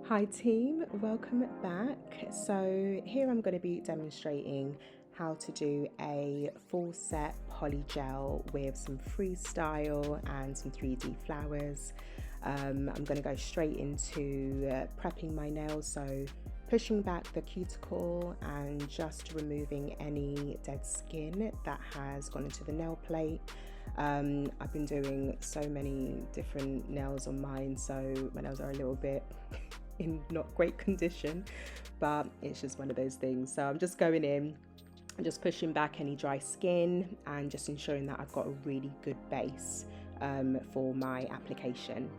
Hi team, welcome back. So here I'm going to be demonstrating how to do a full set polygel with some freestyle and some 3D flowers. I'm going to go straight into prepping my nails, so pushing back the cuticle and just removing any dead skin that has gone into the nail plate. I've been doing so many different nails on mine, so my nails are a little bit in not great condition, but it's just one of those things. So I'm just going in and just pushing back any dry skin and just ensuring that I've got a really good base for my application.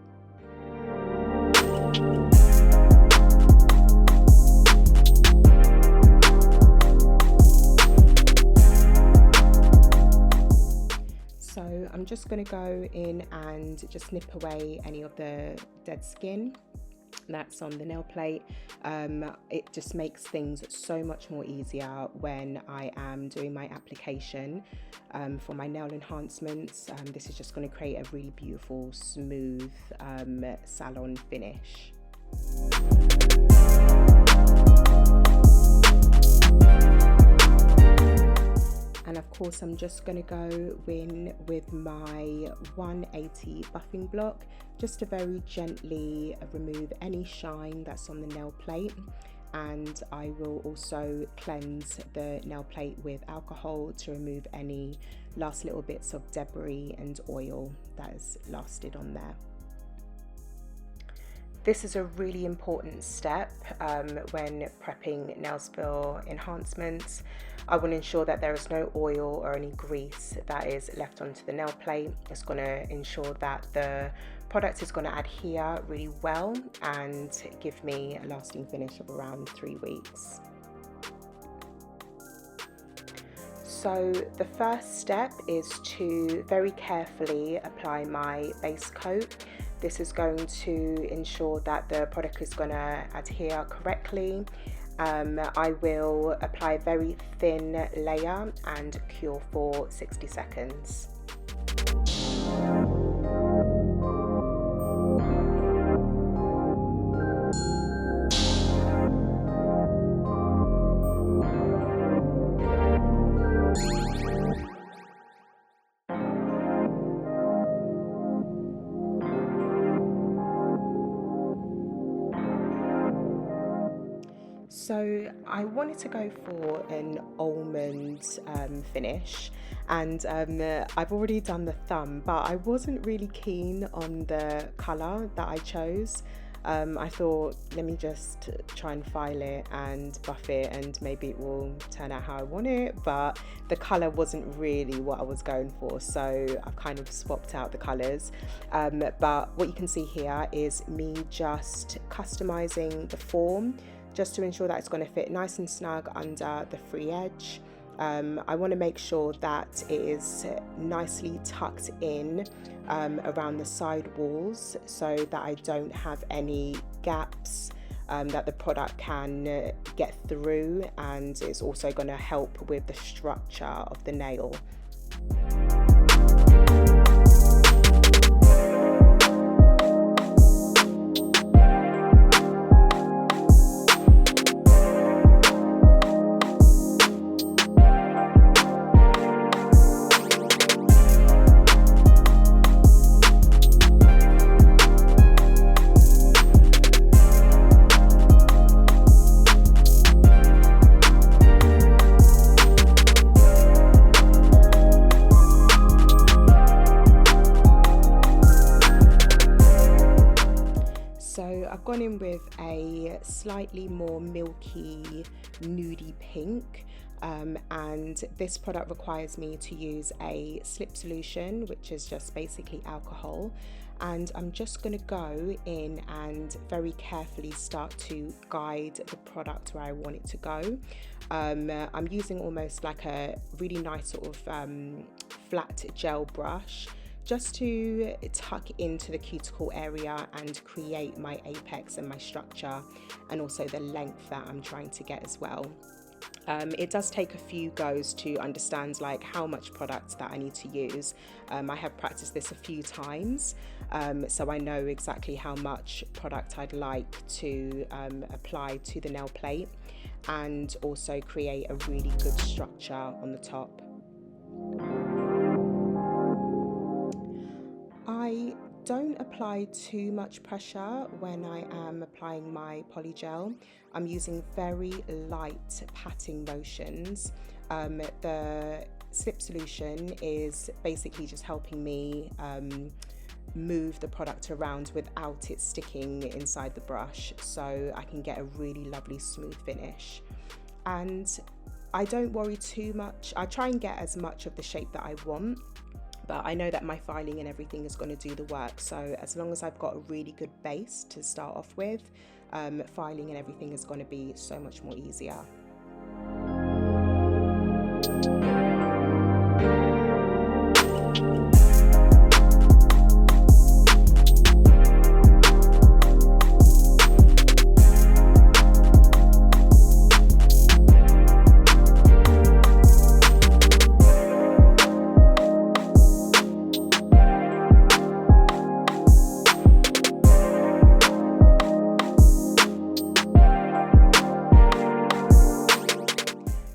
So I'm just going to go in and just nip away any of the dead skin that's on the nail plate. It just makes things so much more easier when I am doing my application for my nail enhancements. This is just going to create a really beautiful, smooth salon finish. And of course I'm just going to go in with my 180 buffing block just to very gently remove any shine that's on the nail plate, and I will also cleanse the nail plate with alcohol to remove any last little bits of debris and oil that has lasted on there. This is a really important step when prepping nails for enhancements. I want to ensure that there is no oil or any grease that is left onto the nail plate. It's going to ensure that the product is going to adhere really well and give me a lasting finish of around 3 weeks. So the first step is to very carefully apply my base coat. This is going to ensure that the product is going to adhere correctly. I will apply a very thin layer and cure for 60 seconds. So I wanted to go for an almond finish, and I've already done the thumb, but I wasn't really keen on the colour that I chose. I thought, let me just try and file it and buff it and maybe it will turn out how I want it, but the colour wasn't really what I was going for, so I've kind of swapped out the colours. But what you can see here is me just customising the form, just to ensure that it's going to fit nice and snug under the free edge. I want to make sure that it is nicely tucked in around the side walls so that I don't have any gaps that the product can get through, and it's also going to help with the structure of the nail. So I've gone in with a slightly more milky nudie pink, and this product requires me to use a slip solution, which is just basically alcohol, and I'm just going to go in and very carefully start to guide the product where I want it to go. I'm using almost like a really nice sort of flat gel brush just to tuck into the cuticle area and create my apex and my structure, and also the length that I'm trying to get as well. It does take a few goes to understand like how much product that I need to use. I have practiced this a few times, so I know exactly how much product I'd like to apply to the nail plate, and also create a really good structure on the top. I don't apply too much pressure when I am applying my polygel. I'm using very light patting motions. The slip solution is basically just helping me move the product around without it sticking inside the brush, so I can get a really lovely smooth finish. And I don't worry too much. I try and get as much of the shape that I want, but I know that my filing and everything is going to do the work. So as long as I've got a really good base to start off with, filing and everything is going to be so much more easier.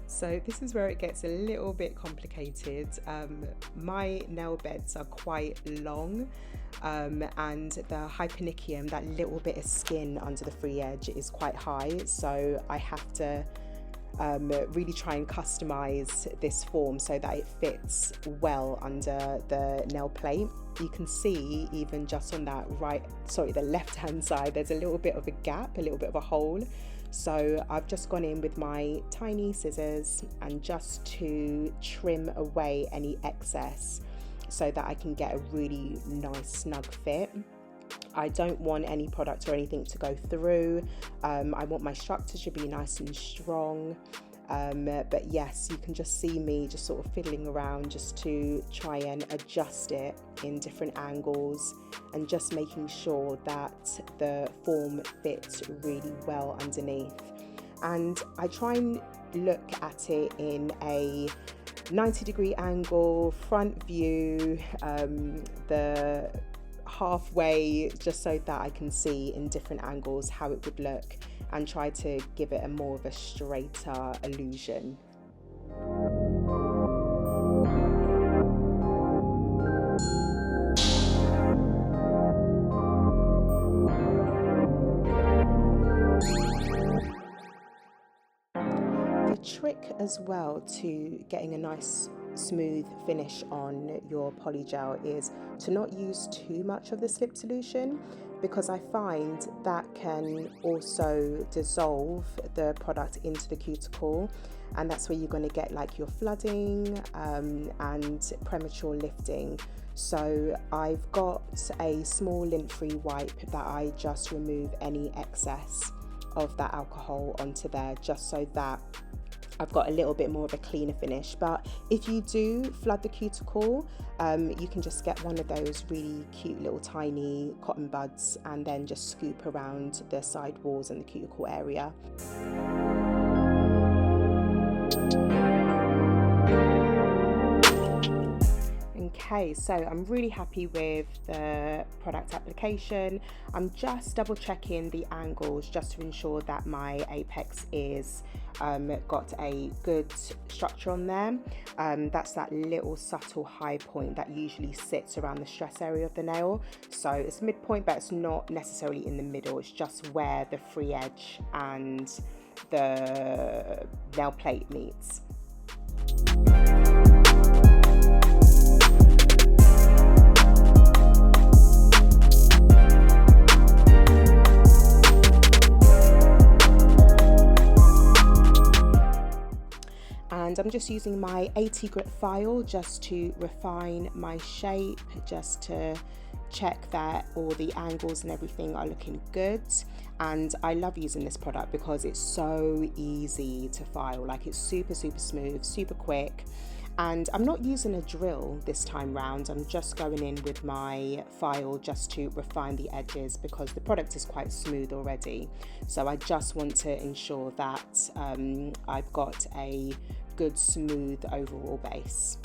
So this is where it gets a little bit complicated. My nail beds are quite long, and the hypericium, that little bit of skin under the free edge, is quite high, so I have to really try and customize this form so that it fits well under the nail plate. You can see even just on that the left hand side, there's a little bit of a gap, a little bit of a hole. So I've just gone in with my tiny scissors and just to trim away any excess so that I can get a really nice snug fit. I don't want any product or anything to go through. I want my structure to be nice and strong. But yes, you can just see me just sort of fiddling around just to try and adjust it in different angles and just making sure that the form fits really well underneath. And I try and look at it in a 90-degree angle, front view, the halfway, just so that I can see in different angles how it would look, and try to give it a more of a straighter illusion. The trick as well to getting a nice smooth finish on your polygel is to not use too much of the slip solution, because I find that can also dissolve the product into the cuticle, and that's where you're going to get like your flooding and premature lifting. So I've got a small lint-free wipe that I just remove any excess of that alcohol onto there, just so that I've got a little bit more of a cleaner finish. But if you do flood the cuticle, you can just get one of those really cute little tiny cotton buds and then just scoop around the side walls and the cuticle area. Okay, so I'm really happy with the product application. I'm just double checking the angles just to ensure that my apex is got a good structure on there. That's that little subtle high point that usually sits around the stress area of the nail. So it's midpoint, but it's not necessarily in the middle. It's just where the free edge and the nail plate meets. And I'm just using my 80 grit file just to refine my shape, just to check that all the angles and everything are looking good. And I love using this product because it's so easy to file, like it's super smooth, super quick. And I'm not using a drill this time round. I'm just going in with my file just to refine the edges because the product is quite smooth already. So I just want to ensure that I've got a good smooth overall base.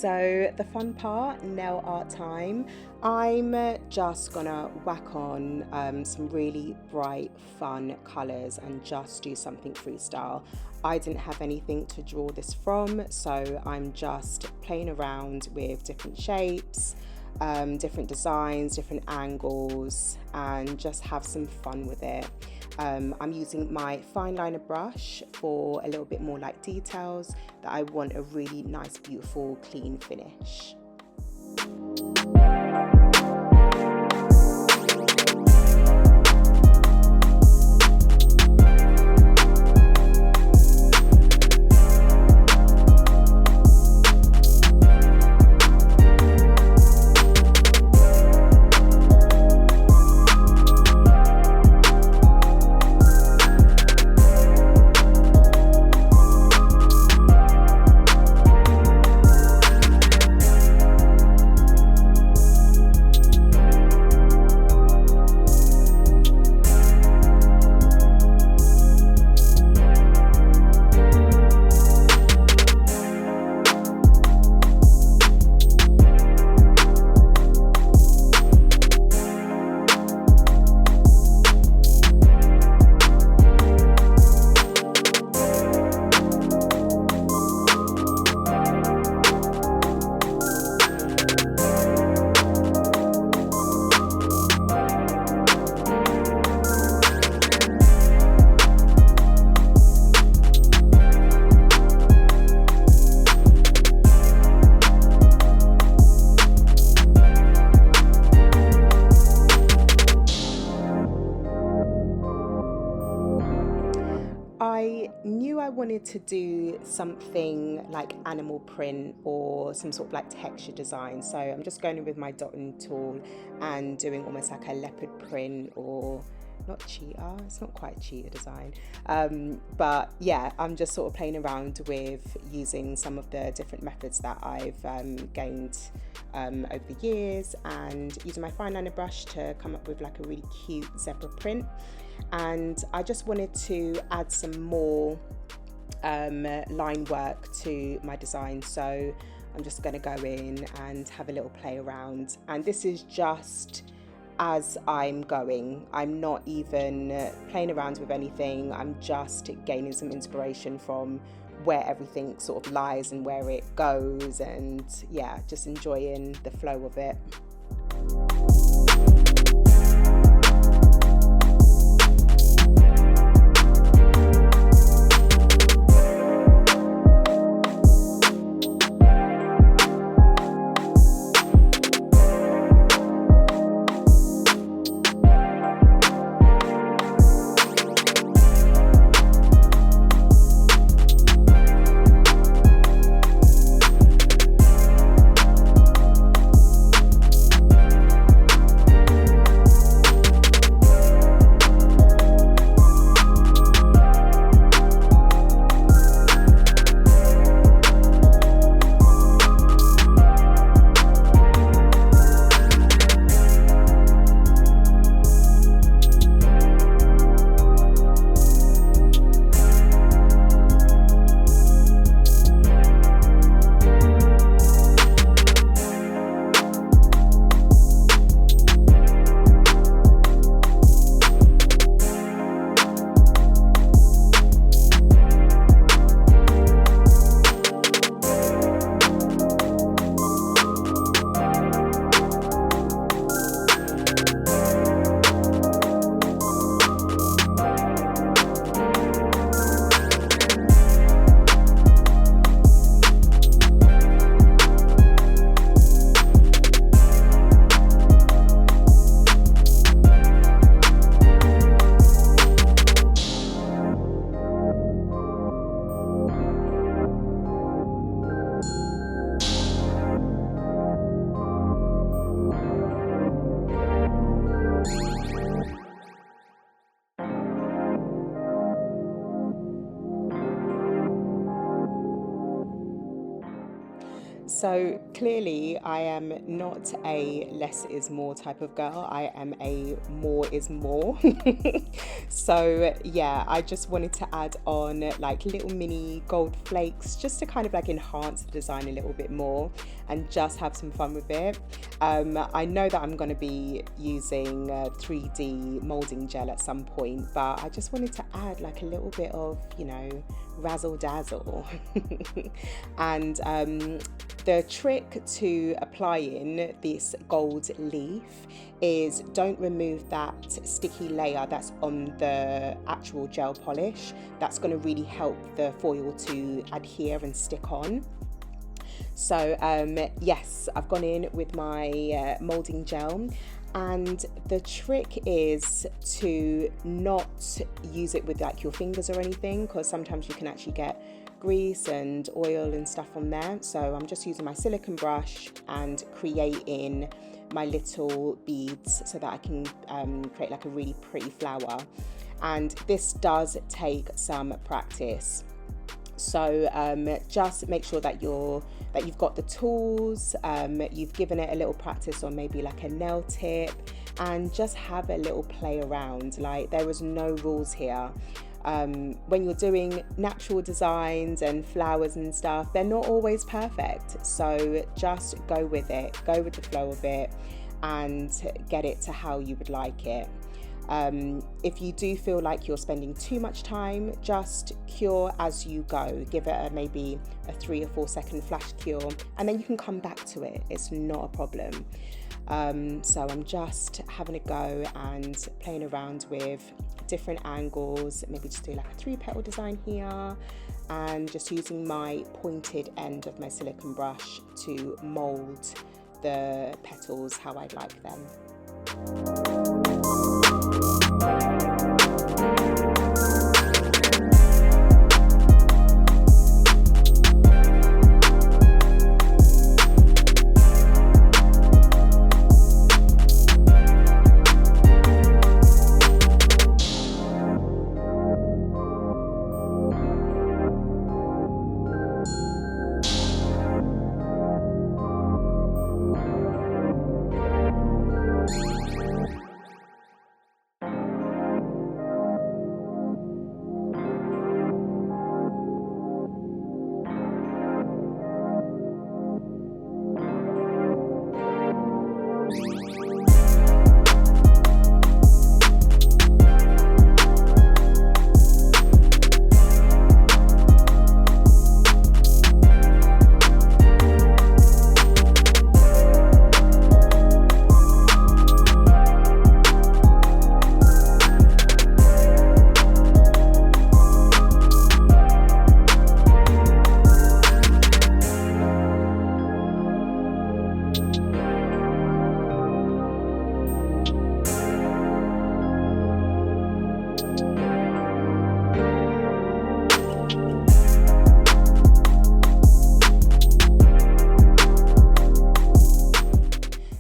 So the fun part, nail art time. I'm just gonna whack on some really bright, fun colors and just do something freestyle. I didn't have anything to draw this from, so I'm just playing around with different shapes, different designs, different angles, and just have some fun with it. I'm using my fine liner brush for a little bit more like details that I want a really nice, beautiful, clean finish. I knew I wanted to do something like animal print or some sort of like texture design, so I'm just going in with my dotting tool and doing almost like a leopard print, or not cheetah, it's not quite cheetah design, but yeah, I'm just sort of playing around with using some of the different methods that I've gained over the years, and using my fine liner brush to come up with like a really cute zebra print. And I just wanted to add some more line work to my design, so I'm just going to go in and have a little play around, and this is just as I'm going. I'm not even playing around with anything, I'm just gaining some inspiration from where everything sort of lies and where it goes, and yeah, just enjoying the flow of it. So clearly, I am not a less is more type of girl. I am a more is more. So yeah, I just wanted to add on like little mini gold flakes just to kind of like enhance the design a little bit more and just have some fun with it. I know that I'm going to be using 3D molding gel at some point, but I just wanted to add like a little bit of, you know, razzle dazzle. And the trick to applying this gold leaf is don't remove that sticky layer that's on the actual gel polish. That's going to really help the foil to adhere and stick on. So yes, I've gone in with my molding gel, and the trick is to not use it with like your fingers or anything, because sometimes you can actually get grease and oil and stuff on there. So I'm just using my silicone brush and creating my little beads so that I can create like a really pretty flower. And this does take some practice. So just make sure that you've got the tools, you've given it a little practice on maybe like a nail tip, and just have a little play around. Like, there is no rules here. When you're doing natural designs and flowers and stuff, they're not always perfect. So just go with it, go with the flow of it, and get it to how you would like it. If you do feel like you're spending too much time, just cure as you go. Give it maybe a 3 or 4 second flash cure, and then you can come back to it. It's not a problem. So I'm just having a go and playing around with different angles. Maybe just do like a 3-petal design here, and just using my pointed end of my silicone brush to mold the petals how I'd like them.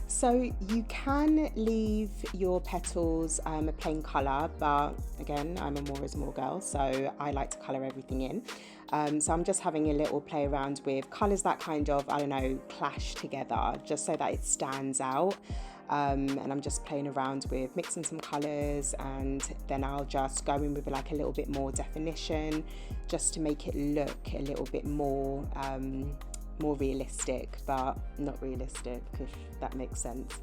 So you can leave your petals a plain colour, but again, I'm a more is more girl, so I like to colour everything in. So I'm just having a little play around with colours that kind of, I don't know, clash together, just so that it stands out. And I'm just playing around with mixing some colours, and then I'll just go in with like a little bit more definition, just to make it look a little bit more more realistic, but not realistic, if that makes sense.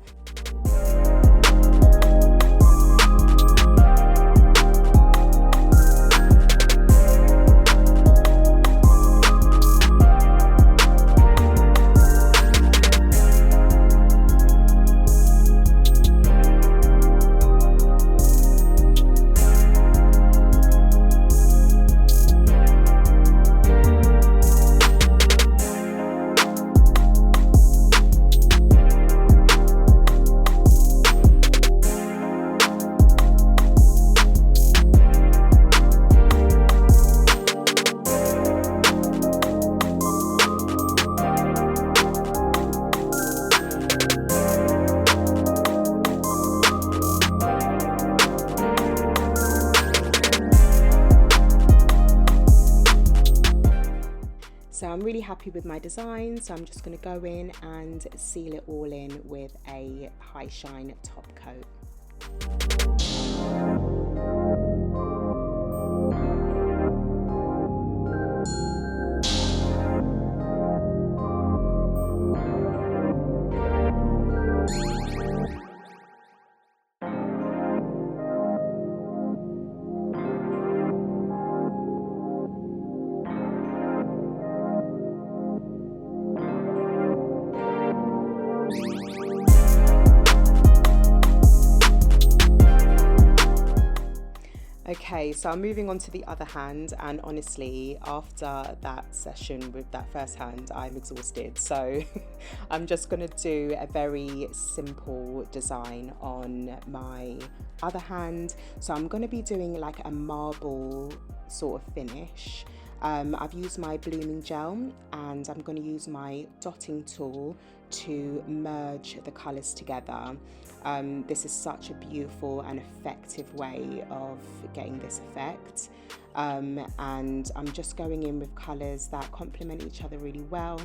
happy with my design, so I'm just going to go in and seal it all in with a high shine top coat. Okay, so I'm moving on to the other hand, and honestly, after that session with that first hand, I'm exhausted. So I'm just going to do a very simple design on my other hand. So I'm going to be doing like a marble sort of finish. I've used my blooming gel, and I'm going to use my dotting tool to merge the colours together. This is such a beautiful and effective way of getting this effect, and I'm just going in with colours that complement each other really well.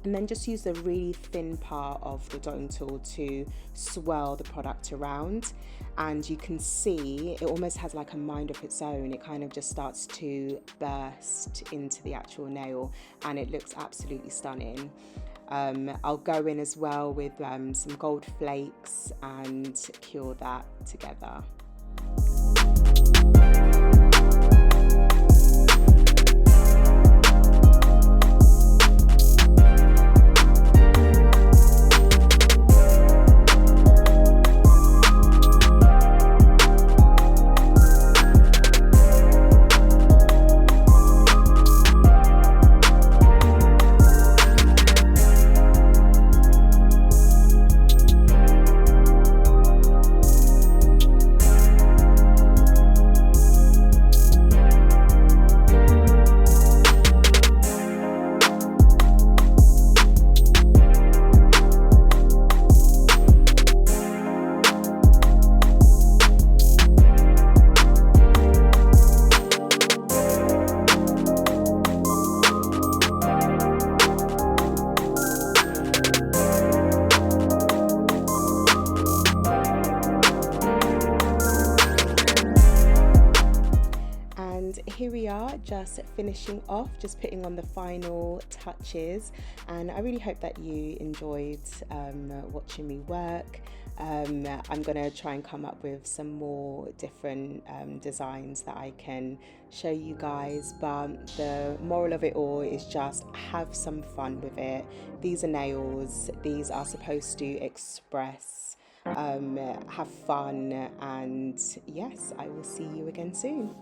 And then just use the really thin part of the dotting tool to swirl the product around, and you can see it almost has like a mind of its own. It kind of just starts to burst into the actual nail, and it looks absolutely stunning. I'll go in as well with some gold flakes and cure that together. Here we are, just finishing off, just putting on the final touches, and I really hope that you enjoyed watching me work. I'm going to try and come up with some more different designs that I can show you guys, but the moral of it all is just have some fun with it. These are nails, these are supposed to express, have fun, and yes, I will see you again soon.